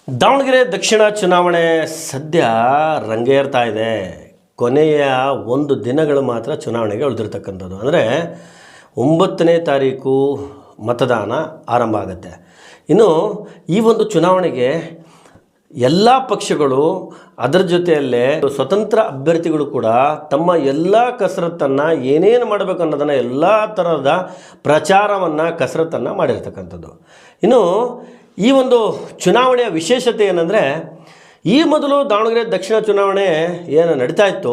ದಾವಣಗೆರೆ ದಕ್ಷಿಣ ಚುನಾವಣೆ ಸದ್ಯ ರಂಗೇರ್ತಾ ಇದೆ. ಕೊನೆಯ ಒಂದು ದಿನಗಳು ಮಾತ್ರ ಚುನಾವಣೆಗೆ ಉಳಿದಿರ್ತಕ್ಕಂಥದ್ದು. ಅಂದರೆ 9ನೇ ತಾರೀಕು ಮತದಾನ ಆರಂಭ ಆಗುತ್ತೆ. ಇನ್ನು ಈ ಒಂದು ಚುನಾವಣೆಗೆ ಎಲ್ಲ ಪಕ್ಷಗಳು, ಅದರ ಜೊತೆಯಲ್ಲೇ ಸ್ವತಂತ್ರ ಅಭ್ಯರ್ಥಿಗಳು ಕೂಡ ತಮ್ಮ ಎಲ್ಲ ಕಸರತ್ತನ್ನು ಏನೇನು ಮಾಡಬೇಕು ಅನ್ನೋದನ್ನು ಎಲ್ಲ ಥರದ ಪ್ರಚಾರವನ್ನು ಕಸರತ್ತನ್ನು ಮಾಡಿರ್ತಕ್ಕಂಥದ್ದು. ಇನ್ನು ಈ ಒಂದು ಚುನಾವಣೆಯ ವಿಶೇಷತೆ ಏನಂದರೆ, ಈ ಮೊದಲು ದಾವಣಗೆರೆ ದಕ್ಷಿಣ ಚುನಾವಣೆ ಏನು ನಡೀತಾ ಇತ್ತು,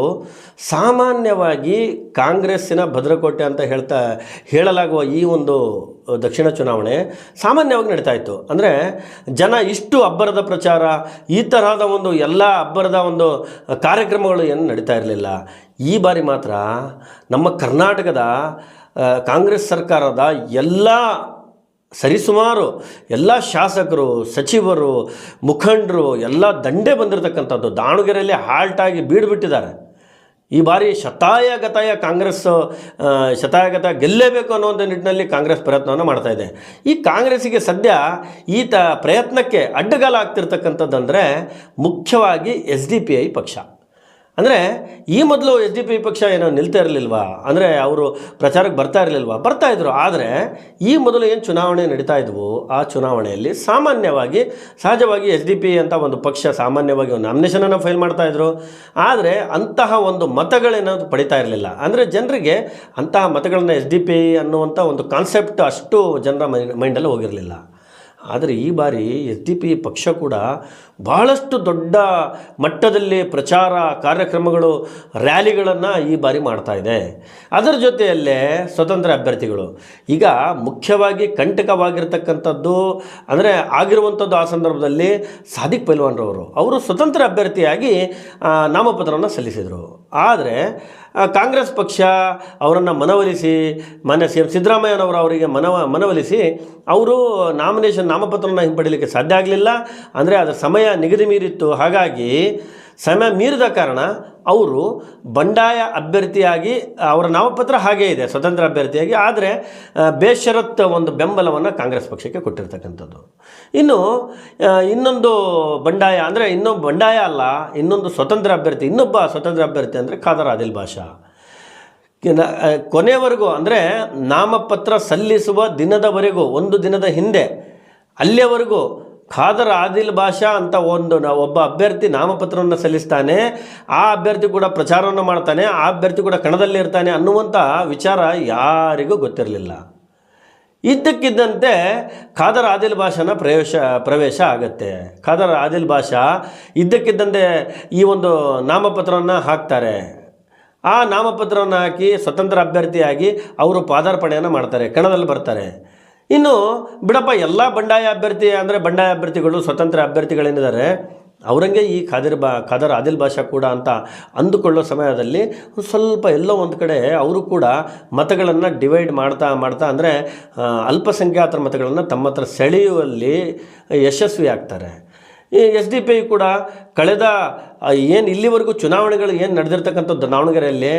ಸಾಮಾನ್ಯವಾಗಿ ಕಾಂಗ್ರೆಸ್ಸಿನ ಭದ್ರಕೋಟೆ ಅಂತ ಹೇಳಲಾಗುವ ಈ ಒಂದು ದಕ್ಷಿಣ ಚುನಾವಣೆ ಸಾಮಾನ್ಯವಾಗಿ ನಡೀತಾ ಇತ್ತು. ಅಂದರೆ ಜನ ಇಷ್ಟು ಅಬ್ಬರದ ಪ್ರಚಾರ, ಈ ತರಹದ ಒಂದು ಎಲ್ಲ ಅಬ್ಬರದ ಒಂದು ಕಾರ್ಯಕ್ರಮಗಳು ಏನು ನಡೀತಾ ಇರಲಿಲ್ಲ. ಈ ಬಾರಿ ಮಾತ್ರ ನಮ್ಮ ಕರ್ನಾಟಕದ ಕಾಂಗ್ರೆಸ್ ಸರ್ಕಾರದ ಎಲ್ಲ ಸರಿಸುಮಾರು ಎಲ್ಲ ಶಾಸಕರು, ಸಚಿವರು, ಮುಖಂಡರು ಎಲ್ಲ ದಂಡೆ ಬಂದಿರತಕ್ಕಂಥದ್ದು. ದಾವಣಗೆರೆಯಲ್ಲಿ ಹಾಲ್ಟಾಗಿ ಬೀಡುಬಿಟ್ಟಿದ್ದಾರೆ. ಈ ಬಾರಿ ಶತಾಯಗತಾಯ ಕಾಂಗ್ರೆಸ್ ಶತಾಯಗತ ಗೆಲ್ಲೇಬೇಕು ಅನ್ನುವಂಥ ನಿಟ್ಟಿನಲ್ಲಿ ಕಾಂಗ್ರೆಸ್ ಪ್ರಯತ್ನವನ್ನು ಮಾಡ್ತಾಯಿದೆ. ಈ ಕಾಂಗ್ರೆಸ್ಸಿಗೆ ಸದ್ಯ ಪ್ರಯತ್ನಕ್ಕೆ ಅಡ್ಡಗಾಲ ಆಗ್ತಿರ್ತಕ್ಕಂಥದ್ದಂದರೆ ಮುಖ್ಯವಾಗಿ SDPI ಪಕ್ಷ. ಅಂದರೆ ಈ ಮೊದಲು SDPI ಪಕ್ಷ ಏನೋ ನಿಲ್ತಾ ಇರಲಿಲ್ವಾ, ಅಂದರೆ ಅವರು ಪ್ರಚಾರಕ್ಕೆ ಬರ್ತಾ ಇರಲಿಲ್ವಾ? ಬರ್ತಾಯಿದ್ರು. ಆದರೆ ಈ ಮೊದಲು ಏನು ಚುನಾವಣೆ ನಡೀತಾ ಇದ್ವು, ಆ ಚುನಾವಣೆಯಲ್ಲಿ ಸಾಮಾನ್ಯವಾಗಿ ಸಹಜವಾಗಿ SDPI ಅಂತ ಒಂದು ಪಕ್ಷ ಸಾಮಾನ್ಯವಾಗಿ ಒಂದು ನಾಮಿನೇಷನನ್ನು ಫೈಲ್ ಮಾಡ್ತಾಯಿದ್ರು. ಆದರೆ ಅಂತಹ ಒಂದು ಮತಗಳೇನಾದ್ರು ಪಡಿತಾ ಇರಲಿಲ್ಲ. ಅಂದರೆ ಜನರಿಗೆ ಅಂತಹ ಮತಗಳನ್ನ SDPI ಅನ್ನುವಂಥ ಒಂದು ಕಾನ್ಸೆಪ್ಟ್ ಅಷ್ಟು ಜನರ ಮೈಂಡಲ್ಲಿ ಹೋಗಿರಲಿಲ್ಲ. ಆದರೆ ಈ ಬಾರಿ SDPI ಪಕ್ಷ ಕೂಡ ಬಹಳಷ್ಟು ದೊಡ್ಡ ಮಟ್ಟದಲ್ಲಿ ಪ್ರಚಾರ ಕಾರ್ಯಕ್ರಮಗಳು, ರ್ಯಾಲಿಗಳನ್ನು ಈ ಬಾರಿ ಮಾಡ್ತಾ ಇದೆ. ಅದರ ಜೊತೆಯಲ್ಲೇ ಸ್ವತಂತ್ರ ಅಭ್ಯರ್ಥಿಗಳು ಈಗ ಮುಖ್ಯವಾಗಿ ಕಂಟಕವಾಗಿರ್ತಕ್ಕಂಥದ್ದು ಅಂದರೆ ಆಗಿರುವಂಥದ್ದು. ಆ ಸಂದರ್ಭದಲ್ಲಿ ಸಾದಿಕ್ ಪೈಲ್ವಾನ್ರವರು ಅವರು ಸ್ವತಂತ್ರ ಅಭ್ಯರ್ಥಿಯಾಗಿ ನಾಮಪತ್ರವನ್ನು ಸಲ್ಲಿಸಿದರು. ಆದರೆ ಕಾಂಗ್ರೆಸ್ ಪಕ್ಷ ಅವರನ್ನು ಮನವೊಲಿಸಿ, ಮಾನ್ಯ CM ಸಿದ್ದರಾಮಯ್ಯನವರು ಅವರಿಗೆ ಮನವೊಲಿಸಿ ಅವರು ನಾಮಪತ್ರವನ್ನು ಹಿಂಪಡೀಲಿಕ್ಕೆ ಸಾಧ್ಯ ಆಗಲಿಲ್ಲ. ಅಂದರೆ ಅದರ ಸಮಯ ನಿಗದಿ ಮೀರಿತ್ತು. ಹಾಗಾಗಿ ಸಮಯ ಮೀರಿದ ಕಾರಣ ಅವರು ಬಂಡಾಯ ಅಭ್ಯರ್ಥಿಯಾಗಿ ಅವರ ನಾಮಪತ್ರ ಹಾಗೇ ಇದೆ ಸ್ವತಂತ್ರ ಅಭ್ಯರ್ಥಿಯಾಗಿ. ಆದರೆ ಬೇಷರತ್ ಒಂದು ಬೆಂಬಲವನ್ನು ಕಾಂಗ್ರೆಸ್ ಪಕ್ಷಕ್ಕೆ ಕೊಟ್ಟಿರ್ತಕ್ಕಂಥದ್ದು. ಇನ್ನು ಇನ್ನೊಂದು ಬಂಡಾಯ ಅಂದರೆ ಬಂಡಾಯ ಅಲ್ಲ, ಇನ್ನೊಂದು ಸ್ವತಂತ್ರ ಅಭ್ಯರ್ಥಿ, ಇನ್ನೊಬ್ಬ ಸ್ವತಂತ್ರ ಅಭ್ಯರ್ಥಿ ಅಂದರೆ ಖಾದರ್ ಆದಿಲ್ ಬಾಷಾ. ಕೊನೆಯವರೆಗೂ ಅಂದರೆ ನಾಮಪತ್ರ ಸಲ್ಲಿಸುವ ದಿನದವರೆಗೂ, ಒಂದು ದಿನದ ಹಿಂದೆ ಅಲ್ಲಿಯವರೆಗೂ ಖಾದರ್ ಆದಿಲ್ ಬಾಷಾ ಅಂತ ಒಬ್ಬ ಅಭ್ಯರ್ಥಿ ನಾಮಪತ್ರವನ್ನು ಸಲ್ಲಿಸ್ತಾನೆ, ಆ ಅಭ್ಯರ್ಥಿ ಕೂಡ ಪ್ರಚಾರವನ್ನು ಮಾಡ್ತಾನೆ, ಆ ಅಭ್ಯರ್ಥಿ ಕೂಡ ಕಣದಲ್ಲಿ ಇರ್ತಾನೆ ಅನ್ನುವಂಥ ವಿಚಾರ ಯಾರಿಗೂ ಗೊತ್ತಿರಲಿಲ್ಲ. ಇದ್ದಕ್ಕಿದ್ದಂತೆ ಖಾದರ್ ಆದಿಲ್ ಬಾಷಾನ ಪ್ರವೇಶ ಆಗುತ್ತೆ. ಖಾದರ್ ಆದಿಲ್ ಬಾಷಾ ಇದ್ದಕ್ಕಿದ್ದಂತೆ ಈ ಒಂದು ನಾಮಪತ್ರವನ್ನು ಹಾಕ್ತಾರೆ. ಆ ನಾಮಪತ್ರವನ್ನು ಹಾಕಿ ಸ್ವತಂತ್ರ ಅಭ್ಯರ್ಥಿಯಾಗಿ ಅವರು ಪಾದಾರ್ಪಣೆಯನ್ನು ಮಾಡ್ತಾರೆ, ಕಣದಲ್ಲಿ ಬರ್ತಾರೆ. ಇನ್ನು ಬಿಡಪ್ಪ, ಎಲ್ಲ ಬಂಡಾಯ ಅಭ್ಯರ್ಥಿಗಳು ಸ್ವತಂತ್ರ ಅಭ್ಯರ್ಥಿಗಳೇನಿದ್ದಾರೆ ಅವರಂಗೆ ಈ ಖಾದರ್ ಆದಿಲ್ ಬಾಷಾ ಕೂಡ ಅಂತ ಅಂದುಕೊಳ್ಳೋ ಸಮಯದಲ್ಲಿ ಸ್ವಲ್ಪ ಎಲ್ಲೋ ಒಂದು ಕಡೆ ಅವರು ಕೂಡ ಮತಗಳನ್ನು ಡಿವೈಡ್ ಮಾಡ್ತಾ ಅಂದರೆ ಅಲ್ಪಸಂಖ್ಯಾತರ ಮತಗಳನ್ನು ತಮ್ಮ ಹತ್ರ ಸೆಳೆಯುವಲ್ಲಿ ಯಶಸ್ವಿ ಆಗ್ತಾರೆ. ಈ SDPI ಕೂಡ ಕಳೆದ ಇಲ್ಲಿವರೆಗೂ ಚುನಾವಣೆಗಳು ಏನು ನಡೆದಿರ್ತಕ್ಕಂಥದ್ದು ದಾವಣಗೆರೆಯಲ್ಲಿ,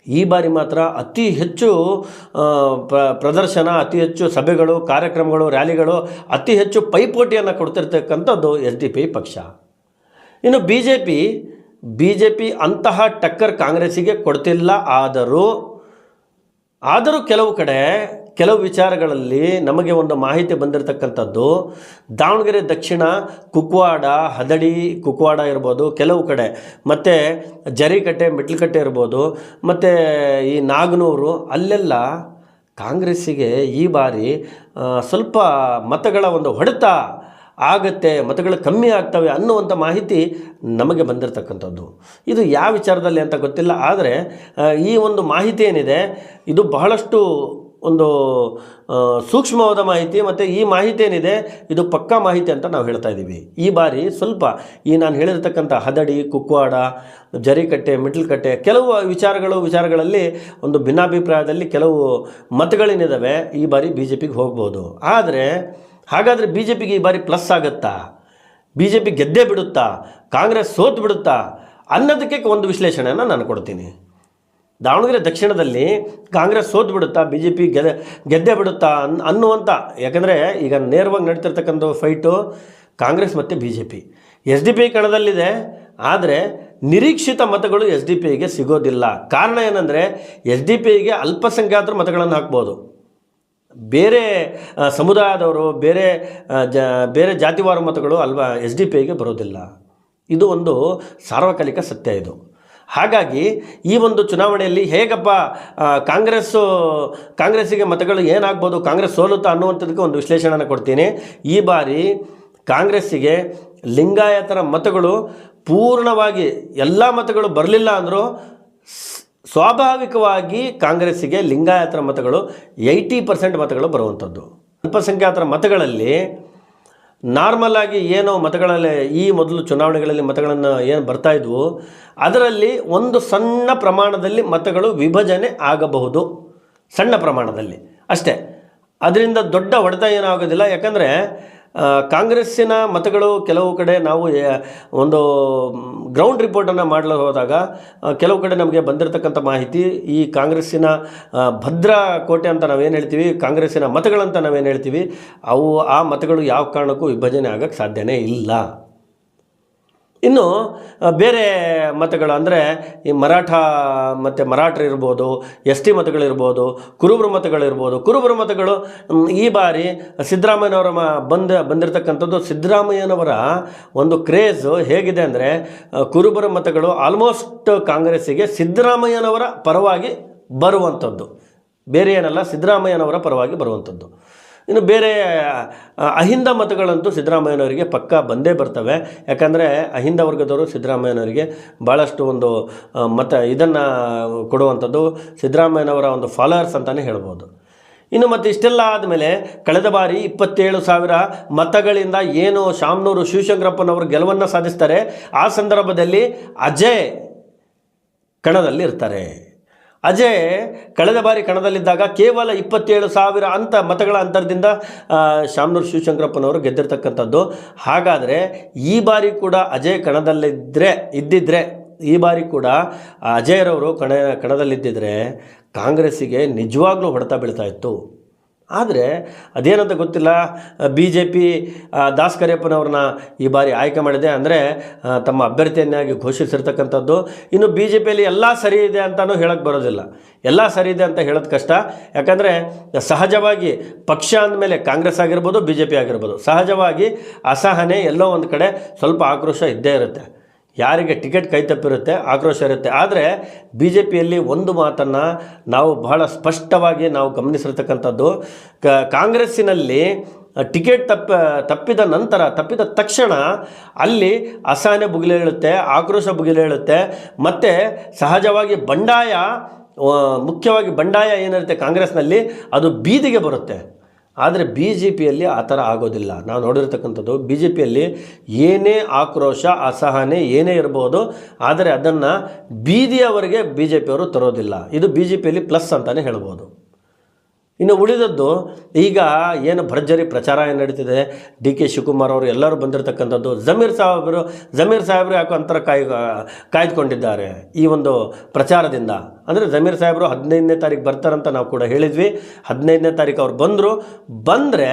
ಈ ಬಾರಿ ಮಾತ್ರ ಅತಿ ಹೆಚ್ಚು ಪ್ರದರ್ಶನ, ಅತಿ ಹೆಚ್ಚು ಸಭೆಗಳು, ಕಾರ್ಯಕ್ರಮಗಳು, ರ್ಯಾಲಿಗಳು, ಅತಿ ಹೆಚ್ಚು ಪೈಪೋಟಿಯನ್ನು ಕೊಡ್ತಿರ್ತಕ್ಕಂಥದ್ದು SDPI ಪಕ್ಷ. ಇನ್ನು BJP ಅಂತಹ ಟಕ್ಕರ್ ಕಾಂಗ್ರೆಸ್ಸಿಗೆ ಕೊಡ್ತಿಲ್ಲ. ಆದರೂ ಕೆಲವು ವಿಚಾರಗಳಲ್ಲಿ ನಮಗೆ ಒಂದು ಮಾಹಿತಿ ಬಂದಿರತಕ್ಕಂಥದ್ದು, ದಾವಣಗೆರೆ ದಕ್ಷಿಣ ಕುಕ್ವಾಡ, ಹದಡಿ ಕುಕ್ವಾಡ ಇರ್ಬೋದು, ಕೆಲವು ಕಡೆ ಮತ್ತು ಜರಿಕಟ್ಟೆ, ಮೆಟ್ಲಕಟ್ಟೆ ಇರ್ಬೋದು, ಮತ್ತು ಈ ನಾಗನೂರು, ಅಲ್ಲೆಲ್ಲ ಕಾಂಗ್ರೆಸ್ಸಿಗೆ ಈ ಬಾರಿ ಸ್ವಲ್ಪ ಮತಗಳ ಒಂದು ಹೊಡೆತ ಆಗುತ್ತೆ, ಮತಗಳು ಕಮ್ಮಿ ಆಗ್ತವೆ ಅನ್ನುವಂಥ ಮಾಹಿತಿ ನಮಗೆ ಬಂದಿರತಕ್ಕಂಥದ್ದು. ಇದು ಯಾವ ವಿಚಾರದಲ್ಲಿ ಅಂತ ಗೊತ್ತಿಲ್ಲ. ಆದರೆ ಈ ಒಂದು ಮಾಹಿತಿ ಏನಿದೆ ಇದು ಬಹಳಷ್ಟು ಒಂದು ಸೂಕ್ಷ್ಮವಾದ ಮಾಹಿತಿ, ಮತ್ತು ಈ ಮಾಹಿತಿ ಏನಿದೆ ಇದು ಪಕ್ಕಾ ಮಾಹಿತಿ ಅಂತ ನಾವು ಹೇಳ್ತಾ ಇದ್ದೀವಿ. ಈ ಬಾರಿ ಸ್ವಲ್ಪ ನಾನು ಹೇಳಿರ್ತಕ್ಕಂಥ ಹದಡಿ, ಕುಕ್ವಾಡ, ಜರಿಕಟ್ಟೆ, ಮೆಟ್ಲಕಟ್ಟೆ ಕೆಲವು ವಿಚಾರಗಳಲ್ಲಿ ಒಂದು ಭಿನ್ನಾಭಿಪ್ರಾಯದಲ್ಲಿ ಕೆಲವು ಮತಗಳೇನಿದ್ದಾವೆ ಈ ಬಾರಿ BJPಗೆ ಹೋಗ್ಬೋದು. ಆದರೆ ಹಾಗಾದರೆ BJPಗೆ ಈ ಬಾರಿ ಪ್ಲಸ್ ಆಗುತ್ತಾ, BJP ಗೆದ್ದೇ ಬಿಡುತ್ತಾ, ಕಾಂಗ್ರೆಸ್ ಸೋತು ಬಿಡುತ್ತಾ ಅನ್ನೋದಕ್ಕೆ ಒಂದು ವಿಶ್ಲೇಷಣೆಯನ್ನು ನಾನು ಕೊಡ್ತೀನಿ. ದಾವಣಗೆರೆ ದಕ್ಷಿಣದಲ್ಲಿ ಕಾಂಗ್ರೆಸ್ ಸೋತು ಬಿಡುತ್ತಾ, BJP ಗೆದ್ದೇ ಬಿಡುತ್ತಾ ಅನ್ನುವಂಥ, ಯಾಕಂದರೆ ಈಗ ನೇರವಾಗಿ ನಡೀತಿರ್ತಕ್ಕಂಥ ಫೈಟು ಕಾಂಗ್ರೆಸ್ ಮತ್ತು B J P. S D P I ಕಣದಲ್ಲಿದೆ, ಆದರೆ ನಿರೀಕ್ಷಿತ ಮತಗಳು ಎಸ್ ಡಿ ಪಿ ಐಗೆ ಸಿಗೋದಿಲ್ಲ. ಕಾರಣ ಏನಂದರೆ ಎಸ್ ಡಿ ಪಿ ಐಗೆ ಅಲ್ಪಸಂಖ್ಯಾತರ ಮತಗಳನ್ನು ಹಾಕ್ಬೋದು, ಬೇರೆ ಸಮುದಾಯದವರು ಬೇರೆ ಜಾತಿವಾರ ಮತಗಳು ಎಸ್ ಡಿ ಪಿ ಐಗೆ ಬರೋದಿಲ್ಲ. ಇದು ಒಂದು ಸಾರ್ವಕಾಲಿಕ ಸತ್ಯ ಇದು. ಹಾಗಾಗಿ ಈ ಒಂದು ಚುನಾವಣೆಯಲ್ಲಿ ಹೇಗಪ್ಪ ಕಾಂಗ್ರೆಸ್ಸಿಗೆ ಮತಗಳು ಏನಾಗ್ಬೋದು, ಕಾಂಗ್ರೆಸ್ ಸೋಲುತ್ತಾ ಅನ್ನುವಂಥದ್ದಕ್ಕೆ ಒಂದು ವಿಶ್ಲೇಷಣೆಯನ್ನು ಕೊಡ್ತೀನಿ. ಈ ಬಾರಿ ಕಾಂಗ್ರೆಸ್ಸಿಗೆ ಲಿಂಗಾಯತರ ಮತಗಳು ಪೂರ್ಣವಾಗಿ ಎಲ್ಲ ಮತಗಳು ಬರಲಿಲ್ಲ ಅಂದರೂ ಸ್ವಾಭಾವಿಕವಾಗಿ ಕಾಂಗ್ರೆಸ್ಸಿಗೆ ಲಿಂಗಾಯತರ ಮತಗಳು 80% ಮತಗಳು ಬರುವಂಥದ್ದು. ಅಲ್ಪಸಂಖ್ಯಾತರ ಮತಗಳಲ್ಲಿ ನಾರ್ಮಲ್ ಆಗಿ ಏನು ಮತಗಳಲ್ಲಿ ಈ ಮೊದಲು ಚುನಾವಣೆಗಳಲ್ಲಿ ಮತಗಳನ್ನು ಏನು ಬರ್ತಾಯಿದ್ವು, ಅದರಲ್ಲಿ ಒಂದು ಸಣ್ಣ ಪ್ರಮಾಣದಲ್ಲಿ ಮತಗಳು ವಿಭಜನೆ ಆಗಬಹುದು, ಸಣ್ಣ ಪ್ರಮಾಣದಲ್ಲಿ ಅಷ್ಟೇ. ಅದರಿಂದ ದೊಡ್ಡ ಹೊಡೆತ ಏನಾಗೋದಿಲ್ಲ. ಯಾಕಂದರೆ ಕಾಂಗ್ರೆಸ್ಸಿನ ಮತಗಳು ಕೆಲವು ಕಡೆ ನಾವು ಒಂದು ಗ್ರೌಂಡ್ ರಿಪೋರ್ಟನ್ನು ಮಾಡಲು ಹೋದಾಗ ಕೆಲವು ಕಡೆ ನಮಗೆ ಬಂದಿರತಕ್ಕಂಥ ಮಾಹಿತಿ, ಈ ಕಾಂಗ್ರೆಸ್ಸಿನ ಭದ್ರಾ ಕೋಟೆ ಅಂತ ನಾವೇನು ಹೇಳ್ತೀವಿ, ಕಾಂಗ್ರೆಸ್ಸಿನ ಮತಗಳಂತ ನಾವೇನು ಹೇಳ್ತೀವಿ, ಆ ಮತಗಳು ಯಾವ ಕಾರಣಕ್ಕೂ ವಿಭಜನೆ ಆಗೋಕ್ಕೆ ಸಾಧ್ಯನೇ ಇಲ್ಲ. ಇನ್ನು ಬೇರೆ ಮತಗಳು ಅಂದರೆ ಈ ಮರಾಠರು ಇರ್ಬೋದು, ಎಸ್ ಟಿ ಮತಗಳಿರ್ಬೋದು, ಕುರುಬರ ಮತಗಳಿರ್ಬೋದು. ಕುರುಬರ ಮತಗಳು ಈ ಬಾರಿ ಸಿದ್ದರಾಮಯ್ಯನವರ ಬಂದಿರತಕ್ಕಂಥದ್ದು. ಸಿದ್ದರಾಮಯ್ಯನವರ ಒಂದು ಕ್ರೇಜು ಹೇಗಿದೆ ಅಂದರೆ ಕುರುಬರ ಮತಗಳು ಆಲ್ಮೋಸ್ಟ್ ಕಾಂಗ್ರೆಸ್ಸಿಗೆ ಸಿದ್ದರಾಮಯ್ಯನವರ ಪರವಾಗಿ ಬರುವಂಥದ್ದು, ಬೇರೆ ಏನಲ್ಲ, ಸಿದ್ದರಾಮಯ್ಯನವರ ಪರವಾಗಿ ಬರುವಂಥದ್ದು. ಇನ್ನು ಬೇರೆ ಅಹಿಂದ ಮತಗಳಂತೂ ಸಿದ್ದರಾಮಯ್ಯನವರಿಗೆ ಪಕ್ಕ ಬಂದೇ ಬರ್ತವೆ. ಯಾಕಂದರೆ ಅಹಿಂದ ವರ್ಗದವರು ಸಿದ್ದರಾಮಯ್ಯನವರಿಗೆ ಭಾಳಷ್ಟು ಒಂದು ಇದನ್ನು ಕೊಡುವಂಥದ್ದು, ಸಿದ್ದರಾಮಯ್ಯನವರ ಒಂದು ಫಾಲೋವರ್ಸ್ ಅಂತಲೇ ಹೇಳ್ಬೋದು. ಇನ್ನು ಮತ್ತು ಇಷ್ಟೆಲ್ಲ ಆದಮೇಲೆ ಕಳೆದ ಬಾರಿ 27,000 ಮತಗಳಿಂದ ಏನು ಶಾಮನೂರು ಶಿವಶಂಕರಪ್ಪನವರು ಗೆಲುವನ್ನು ಸಾಧಿಸ್ತಾರೆ, ಆ ಸಂದರ್ಭದಲ್ಲಿ ಅಜಯ್ ಕಣದಲ್ಲಿ ಇರ್ತಾರೆ. ಅಜಯ್ ಕಳೆದ ಬಾರಿ ಕಣದಲ್ಲಿದ್ದಾಗ ಕೇವಲ 27,000 ಮತಗಳ ಅಂತರದಿಂದ ಶಾಮನೂರು ಶಿವಶಂಕರಪ್ಪನವರು ಗೆದ್ದಿರ್ತಕ್ಕಂಥದ್ದು. ಹಾಗಾದರೆ ಈ ಬಾರಿ ಕೂಡ ಅಜಯ್ ಇದ್ದಿದ್ದರೆ ಈ ಬಾರಿ ಕೂಡ ಅಜಯ್ರವರು ಕಣದಲ್ಲಿದ್ದಿದ್ರೆ ಕಾಂಗ್ರೆಸ್ಸಿಗೆ ನಿಜವಾಗ್ಲೂ ಹೊಡೆತ ಬೀಳ್ತಾ ಇತ್ತು. ಆದರೆ ಅದೇನಂತ ಗೊತ್ತಿಲ್ಲ, ಬಿ ಜೆ ಪಿ ದಾಸ್ ಕರಿಯಪ್ಪನವ್ರನ್ನ ಈ ಬಾರಿ ಆಯ್ಕೆ ಮಾಡಿದೆ, ಅಂದರೆ ತಮ್ಮ ಅಭ್ಯರ್ಥಿಯನ್ನಾಗಿ ಘೋಷಿಸಿರ್ತಕ್ಕಂಥದ್ದು. ಇನ್ನು ಬಿ ಜೆ ಪಿಯಲ್ಲಿ ಎಲ್ಲ ಸರಿ ಇದೆ ಅಂತಲೂ ಹೇಳೋಕ್ಕೆ ಬರೋದಿಲ್ಲ, ಎಲ್ಲ ಸರಿ ಇದೆ ಅಂತ ಹೇಳೋದು ಕಷ್ಟ. ಯಾಕಂದರೆ ಸಹಜವಾಗಿ ಪಕ್ಷ ಅಂದಮೇಲೆ ಕಾಂಗ್ರೆಸ್ ಆಗಿರ್ಬೋದು, ಬಿ ಜೆ ಪಿ ಆಗಿರ್ಬೋದು, ಸಹಜವಾಗಿ ಅಸಹನೆ ಎಲ್ಲೋ ಒಂದು ಕಡೆ ಸ್ವಲ್ಪ ಆಕ್ರೋಶ ಇದ್ದೇ ಇರುತ್ತೆ. ಯಾರಿಗೆ ಟಿಕೆಟ್ ಕೈ ತಪ್ಪಿರುತ್ತೆ ಆಕ್ರೋಶ ಇರುತ್ತೆ. ಆದರೆ ಬಿ ಜೆ ಪಿಯಲ್ಲಿ ಒಂದು ಮಾತನ್ನು ನಾವು ಬಹಳ ಸ್ಪಷ್ಟವಾಗಿ ನಾವು ಗಮನಿಸಿರ್ತಕ್ಕಂಥದ್ದು, ಕಾಂಗ್ರೆಸ್ಸಿನಲ್ಲಿ ಟಿಕೆಟ್ ತಪ್ಪಿದ ತಕ್ಷಣ ಅಲ್ಲಿ ಅಸಹನೆ ಬುಗಿಲೇಳುತ್ತೆ, ಆಕ್ರೋಶ ಬುಗಿಲೇಳುತ್ತೆ. ಮತ್ತು ಸಹಜವಾಗಿ ಮುಖ್ಯವಾಗಿ ಬಂಡಾಯ ಏನಿರುತ್ತೆ ಕಾಂಗ್ರೆಸ್ನಲ್ಲಿ, ಅದು ಬೀದಿಗೆ ಬರುತ್ತೆ. ಆದರೆ ಬಿ ಜೆ ಪಿಯಲ್ಲಿ ಆ ಥರ ಆಗೋದಿಲ್ಲ. ನಾವು ನೋಡಿರ್ತಕ್ಕಂಥದ್ದು ಬಿ ಜೆ ಪಿಯಲ್ಲಿ ಏನೇ ಆಕ್ರೋಶ ಅಸಹನೆ ಏನೇ ಇರ್ಬೋದು, ಆದರೆ ಅದನ್ನು ಬೀದಿಯವರೆಗೆ ಬಿ ಜೆ ಪಿಯವರು ತರೋದಿಲ್ಲ. ಇದು ಬಿ ಜೆ ಪಿಯಲ್ಲಿ ಪ್ಲಸ್ ಅಂತಲೇ ಹೇಳ್ಬೋದು. ಇನ್ನು ಉಳಿದದ್ದು ಈಗ ಏನು ಭರ್ಜರಿ ಪ್ರಚಾರ ಏನು ನಡೀತಿದೆ, ಡಿ ಕೆ ಶಿವಕುಮಾರ್ ಅವರು ಎಲ್ಲರೂ ಬಂದಿರತಕ್ಕಂಥದ್ದು, ಜಮೀರ್ ಸಾಹೇಬರು ಯಾಕೋ ಅಂತರ ಕಾಯ್ದುಕೊಂಡಿದ್ದಾರೆ ಈ ಒಂದು ಪ್ರಚಾರದಿಂದ. ಅಂದರೆ ಜಮೀರ್ ಸಾಹೇಬರು 15ನೇ ತಾರೀಕು ಬರ್ತಾರಂತ ನಾವು ಕೂಡ ಹೇಳಿದ್ವಿ. 15ನೇ ತಾರೀಕು ಅವ್ರು ಬಂದರೆ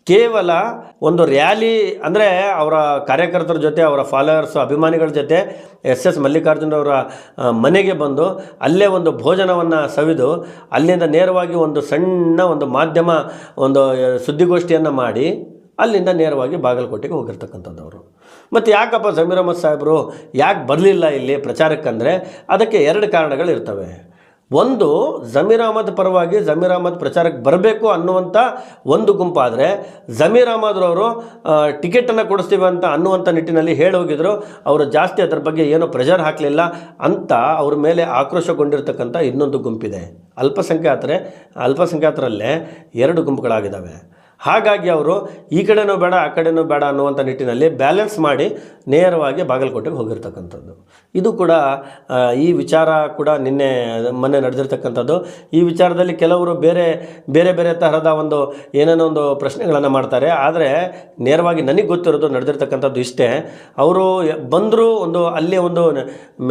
ಕೇವಲ ಒಂದು ರ್ಯಾಲಿ, ಅಂದರೆ ಅವರ ಕಾರ್ಯಕರ್ತರ ಜೊತೆ, ಅವರ ಫಾಲೋವರ್ಸು ಅಭಿಮಾನಿಗಳ ಜೊತೆ ಎಸ್ ಮಲ್ಲಿಕಾರ್ಜುನವರ ಮನೆಗೆ ಬಂದು ಅಲ್ಲೇ ಒಂದು ಭೋಜನವನ್ನು ಸವಿದು ಅಲ್ಲಿಂದ ನೇರವಾಗಿ ಒಂದು ಸಣ್ಣ ಒಂದು ಮಾಧ್ಯಮ ಒಂದು ಸುದ್ದಿಗೋಷ್ಠಿಯನ್ನು ಮಾಡಿ ಅಲ್ಲಿಂದ ನೇರವಾಗಿ ಬಾಗಲಕೋಟೆಗೆ ಹೋಗಿರ್ತಕ್ಕಂಥದ್ದವರು. ಮತ್ತು ಯಾಕಪ್ಪ ಜಮೀರ್ ಅಹ್ಮದ್ ಸಾಹೇಬರು ಯಾಕೆ ಬರಲಿಲ್ಲ ಇಲ್ಲಿ ಪ್ರಚಾರಕ್ಕಂದರೆ ಅದಕ್ಕೆ 2 ಕಾರಣಗಳಿರ್ತವೆ. ಒಂದು, ಜಮೀರ್ ಅಹ್ಮದ್ ಪರವಾಗಿ ಜಮೀರ್ ಅಹ್ಮದ್ ಪ್ರಚಾರಕ್ಕೆ ಬರಬೇಕು ಅನ್ನುವಂಥ ಒಂದು ಗುಂಪಾದರೆ, ಜಮೀರ್ ಅಹ್ಮದ್ರವರು ಟಿಕೆಟನ್ನು ಕೊಡಿಸ್ತೀವಿ ಅನ್ನುವಂಥ ನಿಟ್ಟಿನಲ್ಲಿ ಹೇಳಿ ಹೋಗಿದ್ರು. ಅವರು ಜಾಸ್ತಿ ಅದರ ಬಗ್ಗೆ ಏನೋ ಪ್ರೆಷರ್ ಹಾಕಲಿಲ್ಲ ಅಂತ ಅವ್ರ ಮೇಲೆ ಆಕ್ರೋಶಗೊಂಡಿರ್ತಕ್ಕಂಥ ಇನ್ನೊಂದು ಗುಂಪಿದೆ. ಅಲ್ಪಸಂಖ್ಯಾತರಲ್ಲೇ 2 ಗುಂಪುಗಳಾಗಿದ್ದಾವೆ. ಹಾಗಾಗಿ ಅವರು ಈ ಕಡೆನೂ ಬೇಡ ಆ ಕಡೆನೂ ಬೇಡ ಅನ್ನುವಂಥ ನಿಟ್ಟಿನಲ್ಲಿ ಬ್ಯಾಲೆನ್ಸ್ ಮಾಡಿ ನೇರವಾಗಿ ಬಾಗಲಕೋಟೆಗೆ ಹೋಗಿರ್ತಕ್ಕಂಥದ್ದು. ಇದು ಕೂಡ ಈ ವಿಚಾರ ಕೂಡ ಮೊನ್ನೆ ನಡೆದಿರ್ತಕ್ಕಂಥದ್ದು. ಈ ವಿಚಾರದಲ್ಲಿ ಕೆಲವರು ಬೇರೆ ತರಹದ ಏನೇನೋ ಒಂದು ಪ್ರಶ್ನೆಗಳನ್ನು ಮಾಡ್ತಾರೆ. ಆದರೆ ನೇರವಾಗಿ ನನಗೆ ಗೊತ್ತಿರೋದು ನಡೆದಿರ್ತಕ್ಕಂಥದ್ದು ಇಷ್ಟೇ. ಅವರು ಬಂದರೂ ಅಲ್ಲಿ ಒಂದು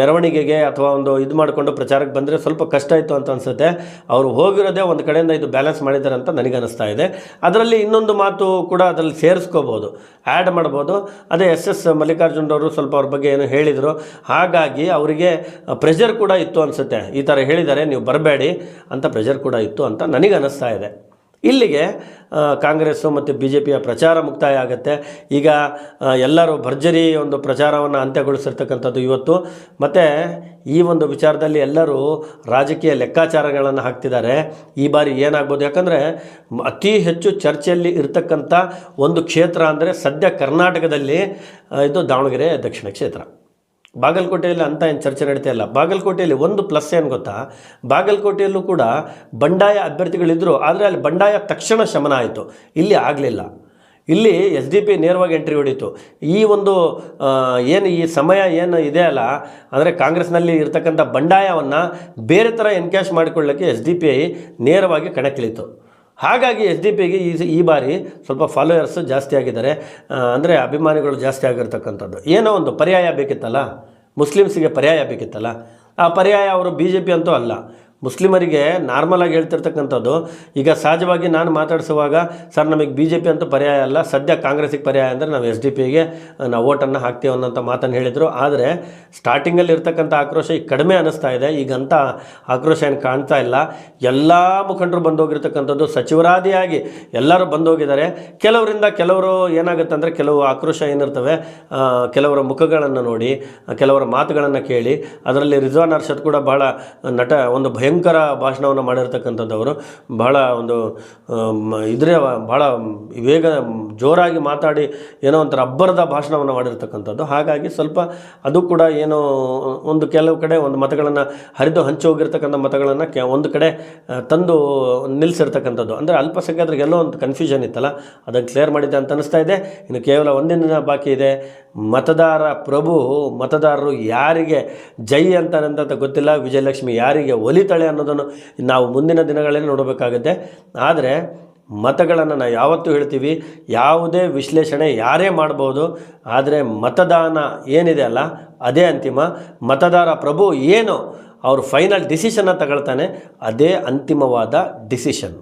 ಮೆರವಣಿಗೆಗೆ ಅಥವಾ ಇದು ಮಾಡಿಕೊಂಡು ಪ್ರಚಾರಕ್ಕೆ ಬಂದರೆ ಸ್ವಲ್ಪ ಕಷ್ಟ ಇತ್ತು ಅಂತ ಅನಿಸುತ್ತೆ. ಅವರು ಹೋಗಿರೋದೇ ಒಂದು ಕಡೆಯಿಂದ ಇದು ಬ್ಯಾಲೆನ್ಸ್ ಮಾಡಿದ್ದಾರೆ ಅಂತ ನನಗೆ ಅನ್ನಿಸ್ತಾ ಇದೆ. ಅದರಲ್ಲಿ ಇನ್ನೊಂದು ಮಾತು ಕೂಡ ಅದರಲ್ಲಿ ಸೇರಿಸ್ಕೋಬೋದು, ಆ್ಯಡ್ ಮಾಡ್ಬೋದು. ಅದೇ ಎಸ್ ಮಲ್ಲಿಕಾರ್ಜುನರವರು ಸ್ವಲ್ಪ ಅವ್ರ ಬಗ್ಗೆ ಏನು ಹೇಳಿದರು, ಹಾಗಾಗಿ ಅವರಿಗೆ ಪ್ರೆಷರ್ ಕೂಡ ಇತ್ತು ಅನಿಸುತ್ತೆ. ಈ ಥರ ಹೇಳಿದ್ದಾರೆ, ನೀವು ಬರಬೇಡಿ ಅಂತ ಪ್ರೆಷರ್ ಕೂಡ ಇತ್ತು ಅಂತ ನನಗೆ ಅನ್ನಿಸ್ತಾ ಇದೆ. ಇಲ್ಲಿಗೆ ಕಾಂಗ್ರೆಸ್ಸು ಮತ್ತು ಬಿ ಜೆ ಪಿಯ ಪ್ರಚಾರ ಮುಕ್ತಾಯ ಆಗುತ್ತೆ. ಈಗ ಎಲ್ಲರೂ ಭರ್ಜರಿ ಒಂದು ಪ್ರಚಾರವನ್ನು ಅಂತ್ಯಗೊಳಿಸಿರ್ತಕ್ಕಂಥದ್ದು ಇವತ್ತು. ಮತ್ತು ಈ ಒಂದು ವಿಚಾರದಲ್ಲಿ ಎಲ್ಲರೂ ರಾಜಕೀಯ ಲೆಕ್ಕಾಚಾರಗಳನ್ನು ಹಾಕ್ತಿದ್ದಾರೆ. ಈ ಬಾರಿ ಏನಾಗ್ಬೋದು, ಯಾಕಂದರೆ ಅತಿ ಹೆಚ್ಚು ಚರ್ಚೆಯಲ್ಲಿ ಇರತಕ್ಕಂಥ ಒಂದು ಕ್ಷೇತ್ರ ಅಂದರೆ ಸದ್ಯ ಕರ್ನಾಟಕದಲ್ಲಿ ಇದು ದಾವಣಗೆರೆ ದಕ್ಷಿಣ ಕ್ಷೇತ್ರ. ಬಾಗಲಕೋಟೆಯಲ್ಲಿ ಅಂತ ಏನು ಚರ್ಚೆ ನಡೀತಾ ಇಲ್ಲ. ಬಾಗಲಕೋಟೆಯಲ್ಲಿ ಒಂದು ಪ್ಲಸ್ ಏನು ಗೊತ್ತಾ, ಬಾಗಲಕೋಟೆಯಲ್ಲೂ ಕೂಡ ಬಂಡಾಯ ಅಭ್ಯರ್ಥಿಗಳಿದ್ದರು, ಆದರೆ ಅಲ್ಲಿ ಬಂಡಾಯ ತಕ್ಷಣ ಶಮನ ಆಯಿತು. ಇಲ್ಲಿ ಆಗಲಿಲ್ಲ. ಇಲ್ಲಿ SDP ನೇರವಾಗಿ ಎಂಟ್ರಿ ಹೊಡೀತು. ಈ ಒಂದು ಏನು ಈ ಸಮಯ ಏನು ಇದೆ ಅಲ್ಲ, ಅಂದರೆ ಕಾಂಗ್ರೆಸ್ನಲ್ಲಿ ಇರ್ತಕ್ಕಂಥ ಬಂಡಾಯವನ್ನು ಬೇರೆ ಥರ ಎನ್ಕ್ಯಾಶ್ ಮಾಡಿಕೊಳ್ಳೋಕ್ಕೆ SDP ನೇರವಾಗಿ ಕಣಕ್ಕಿಳಿತು. ಹಾಗಾಗಿ SDP ಈ ಬಾರಿ ಸ್ವಲ್ಪ ಫಾಲೋಯರ್ಸ್ ಜಾಸ್ತಿ ಆಗಿದ್ದಾರೆ, ಅಂದರೆ ಅಭಿಮಾನಿಗಳು ಜಾಸ್ತಿ ಆಗಿರ್ತಕ್ಕಂಥದ್ದು. ಏನೋ ಒಂದು ಪರ್ಯಾಯ ಬೇಕಿತ್ತಲ್ಲ, ಮುಸ್ಲಿಮ್ಸಿಗೆ ಪರ್ಯಾಯ ಬೇಕಿತ್ತಲ್ಲ, ಆ ಪರ್ಯಾಯ ಅವರು BJP ಅಂತೂ ಅಲ್ಲ. ಮುಸ್ಲಿಮರಿಗೆ ನಾರ್ಮಲಾಗಿ ಹೇಳ್ತಿರ್ತಕ್ಕಂಥದ್ದು. ಈಗ ಸಹಜವಾಗಿ ನಾನು ಮಾತಾಡಿಸುವಾಗ ಸರ್ ನಮಗೆ BJP ಅಂತೂ ಪರ್ಯಾಯ ಅಲ್ಲ, ಸದ್ಯ ಕಾಂಗ್ರೆಸ್ಸಿಗೆ ಪರ್ಯಾಯ ಅಂದರೆ ನಾವು SDPಗೆ ನಾವು ಓಟನ್ನು ಹಾಕ್ತೀವಿ ಅನ್ನೋಂಥ ಮಾತನ್ನು ಹೇಳಿದರು. ಆದರೆ ಸ್ಟಾರ್ಟಿಂಗಲ್ಲಿ ಇರ್ತಕ್ಕಂಥ ಆಕ್ರೋಶ ಈಗ ಕಡಿಮೆ ಅನ್ನಿಸ್ತಾ ಇದೆ. ಈಗಂಥ ಆಕ್ರೋಶ ಏನು ಕಾಣ್ತಾ ಇಲ್ಲ. ಎಲ್ಲ ಮುಖಂಡರು ಬಂದೋಗಿರ್ತಕ್ಕಂಥದ್ದು, ಸಚಿವರಾದಿಯಾಗಿ ಎಲ್ಲರೂ ಬಂದೋಗಿದ್ದಾರೆ. ಕೆಲವರು ಏನಾಗುತ್ತೆ ಅಂದರೆ, ಕೆಲವು ಆಕ್ರೋಶ ಏನಿರ್ತವೆ, ಕೆಲವರ ಮುಖಗಳನ್ನು ನೋಡಿ, ಕೆಲವರ ಮಾತುಗಳನ್ನು ಕೇಳಿ, ಅದರಲ್ಲಿ ರಿಜ್ವಾನ್ ಅರ್ಷದ್ ಕೂಡ ಭಾಳ ಒಂದು ಭಯಂಕರ ಭಾಷಣವನ್ನು ಮಾಡಿರ್ತಕ್ಕಂಥದ್ದವರು, ಬಹಳ ಒಂದು ಭಾಳ ವೇಗ ಜೋರಾಗಿ ಮಾತಾಡಿ ಏನೋ ಒಂಥರ ಅಬ್ಬರದ ಭಾಷಣವನ್ನು ಮಾಡಿರ್ತಕ್ಕಂಥದ್ದು. ಹಾಗಾಗಿ ಸ್ವಲ್ಪ ಅದು ಕೂಡ ಏನೋ ಕೆಲವು ಕಡೆ ಒಂದು ಮತಗಳನ್ನು ಹರಿದು ಹಂಚಿ ಹೋಗಿರ್ತಕ್ಕಂಥ ಮತಗಳನ್ನು ಒಂದು ಕಡೆ ತಂದು ನಿಲ್ಲಿಸಿರ್ತಕ್ಕಂಥದ್ದು. ಅಂದರೆ ಅಲ್ಪಸಂಖ್ಯಾತರಿಗೆ ಎಲ್ಲೋ ಒಂದು ಕನ್ಫ್ಯೂಷನ್ ಇತ್ತಲ್ಲ, ಅದನ್ನು ಕ್ಲಿಯರ್ ಮಾಡಿದೆ ಅಂತ ಅನ್ನಿಸ್ತಾ ಇದೆ. ಇನ್ನು ಕೇವಲ ಒಂದಿನ ದಿನ ಬಾಕಿ ಇದೆ. ಮತದಾರರು ಯಾರಿಗೆ ಜೈ ಅಂತ ಗೊತ್ತಿಲ್ಲ, ವಿಜಯಲಕ್ಷ್ಮಿ ಯಾರಿಗೆ ಒಲಿತಾಳೆ ಅನ್ನೋದನ್ನು ನಾವು ಮುಂದಿನ ದಿನಗಳಲ್ಲಿ ನೋಡಬೇಕಾಗುತ್ತೆ. ಆದರೆ ಮತಗಳನ್ನು ನಾವು ಯಾವತ್ತೂ ಹೇಳ್ತೀವಿ, ಯಾವುದೇ ವಿಶ್ಲೇಷಣೆ ಯಾರೇ ಮಾಡ್ಬೋದು, ಆದರೆ ಮತದಾನ ಏನಿದೆ ಅಲ್ಲ ಅದೇ ಅಂತಿಮ. ಮತದಾರ ಪ್ರಭು ಏನು ಅವ್ರು ಫೈನಲ್ ಡಿಸಿಷನ್ನ ತಗೊಳ್ತಾನೆ, ಅದೇ ಅಂತಿಮವಾದ ಡಿಸಿಷನ್.